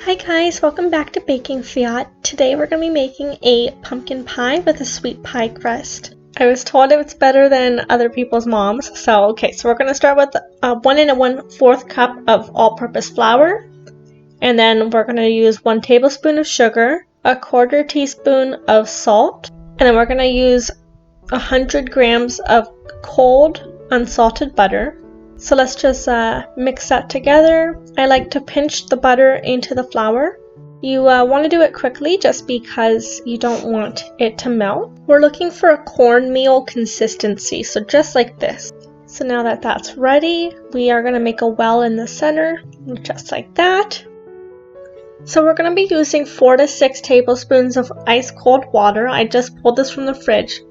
Hi guys, welcome back to Baking Fiat. Today we're going to be making a pumpkin pie with a sweet pie crust. I was told it was better than other people's moms, so we're going to start with 1 1/4 cup of all-purpose flour, and then we're going to use 1 tablespoon of sugar, 1/4 teaspoon of salt, and then we're going to use 100 grams of cold unsalted butter. So let's just mix that together. I like to pinch the butter into the flour. You want to do it quickly just because you don't want it to melt. We're looking for a cornmeal consistency, so just like this. So now that that's ready, we are going to make a well in the center, just like that. So we're going to be using 4 to 6 tablespoons of ice cold water. I just pulled this from the fridge.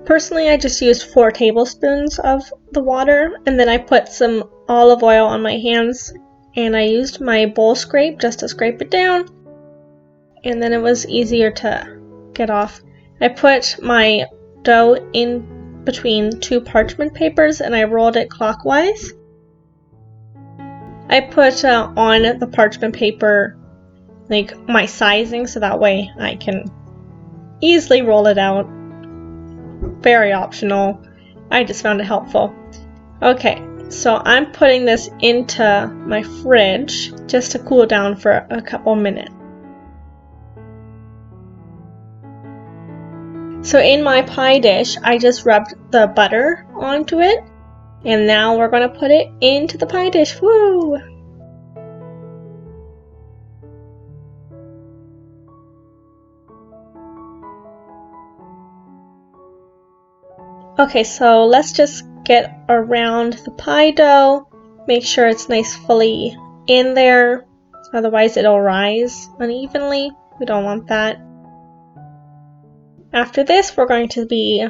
Personally, I just used 4 tablespoons of the water, and then I put some olive oil on my hands, and I used my bowl scrape just to scrape it down, and then it was easier to get off. I put my dough in between 2 parchment papers, and I rolled it clockwise. I put on the parchment paper like my sizing, so that way I can easily roll it out. Very optional. I just found it helpful. Okay, so I'm putting this into my fridge just to cool down for a couple minutes. So in my pie dish, I just rubbed the butter onto it, and now we're going to put it into the pie dish. Woo! Okay, so let's just get around the pie dough, make sure it's nice fully in there, otherwise it'll rise unevenly. We don't want that. After this, we're going to be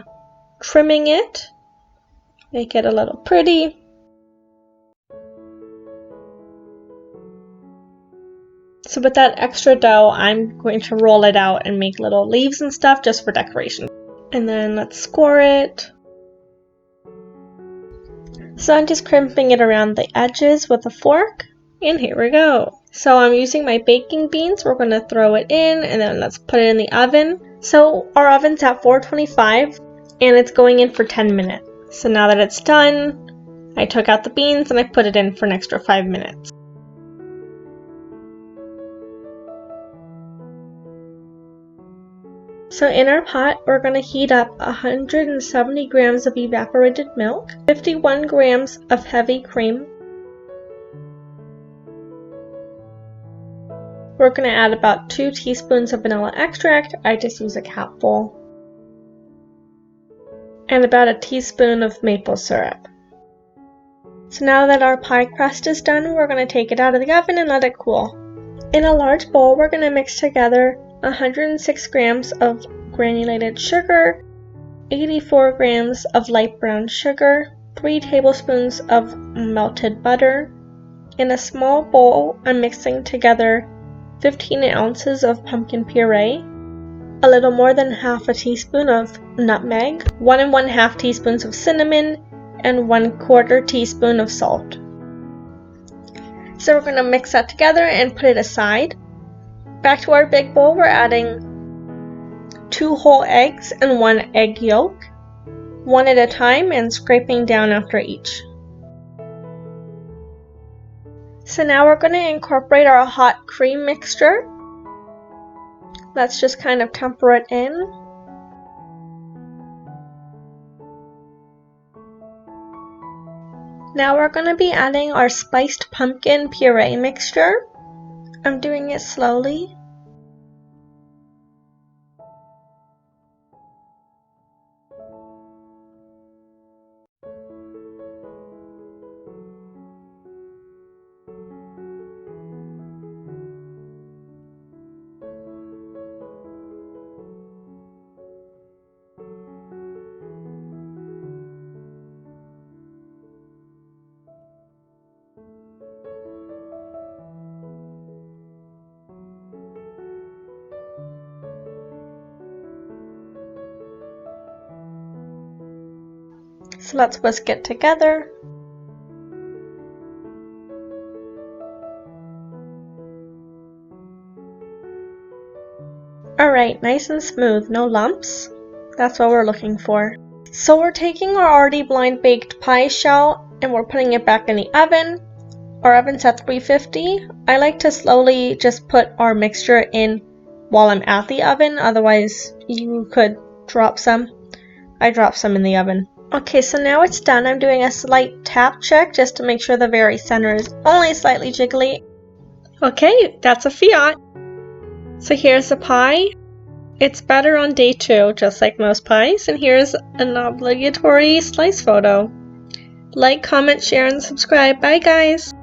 trimming it, make it a little pretty. So with that extra dough, I'm going to roll it out and make little leaves and stuff just for decoration. And then let's score it. So I'm just crimping it around the edges with a fork, and here we go. So I'm using my baking beans. We're going to throw it in, and then let's put it in the oven. So our oven's at 425, and it's going in for 10 minutes. So now that it's done, I took out the beans and I put it in for an extra 5 minutes. So in our pot, we're going to heat up 170 grams of evaporated milk, 51 grams of heavy cream. We're going to add about 2 teaspoons of vanilla extract. I just use a capful. And about a teaspoon of maple syrup. So now that our pie crust is done, we're going to take it out of the oven and let it cool. In a large bowl, we're going to mix together 106 grams of granulated sugar, 84 grams of light brown sugar, 3 tablespoons of melted butter. In a small bowl, I'm mixing together 15 ounces of pumpkin puree, a little more than half a teaspoon of nutmeg, 1 1/2 teaspoons of cinnamon, and 1/4 teaspoon of salt. So we're going to mix that together and put it aside. Back to our big bowl, we're adding 2 whole eggs and 1 egg yolk, one at a time, and scraping down after each. So now we're going to incorporate our hot cream mixture. Let's just kind of temper it in. Now we're going to be adding our spiced pumpkin puree mixture. I'm doing it slowly. So let's whisk it together. Alright, nice and smooth, no lumps. That's what we're looking for. So we're taking our already blind baked pie shell and we're putting it back in the oven. Our oven's at 350. I like to slowly just put our mixture in while I'm at the oven, otherwise you could drop some. I dropped some in the oven. Okay, so now it's done. I'm doing a slight tap check just to make sure the very center is only slightly jiggly. Okay, that's a Fiat. So here's the pie. It's better on day 2, just like most pies, and here's an obligatory slice photo. Like, comment, share, and subscribe. Bye guys!